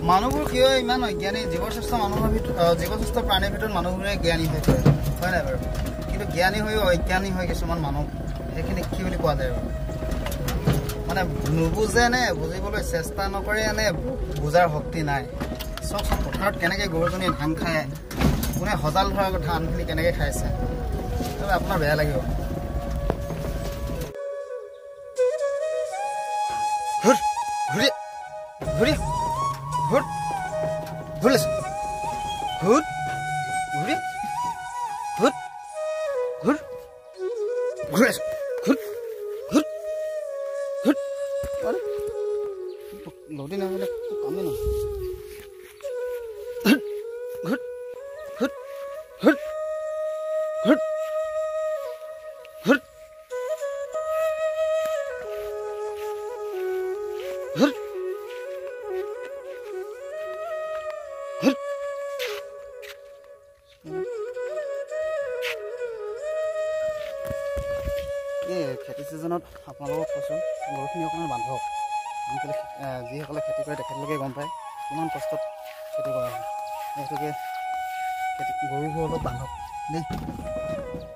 মানুহবোৰ কিয় ইমান অজ্ঞানী জীৱশ্ৰেষ্ঠ মানুহৰ ভিতৰত জীৱশ্ৰেষ্ঠ প্ৰাণীৰ ভিতৰত মানুহবোৰে জ্ঞানী হৈ পৰে হয় নাই বাৰু কিন্তু জ্ঞানী হৈ অজ্ঞানী হয় কিছুমান মানুহ সেইখিনি কি বুলি কোৱা যায় বাৰু মানে নুবুজে নে বুজিবলৈ চেষ্টা নকৰে নে বুজাৰ শক্তি নাই চাওকচোন পথাৰত কেনেকৈ গৰুজনীয়ে ধান খায় কোনে সজাল ধৰা ধানখিনি কেনেকৈ খাইছে আপোনাৰ বেয়া লাগিব ঘূৰি ঘূৰি ঘূৰ ঘূৰিছ ঘূৰ ঘূৰি ঘূৰ ঘূৰ ঘূৰিছ ঘূৰ ঘূৰ ঘূৰ লদি নামিলে কামেই নহয় ঘূৰ ঘূৰ ঘূৰ ঘূৰ ঘূৰ ঘূৰ খেতি ছিজনত আপোনালোকক কৈছোঁ গৰুখিনি অকণমান বান্ধক আজিকালি যিসকলে খেতি কৰে তেখেতলোকে গম পায় কিমান কষ্টত খেতি কৰা হয় সেইটোকে গৰুবোৰ অলপ বান্ধক দেই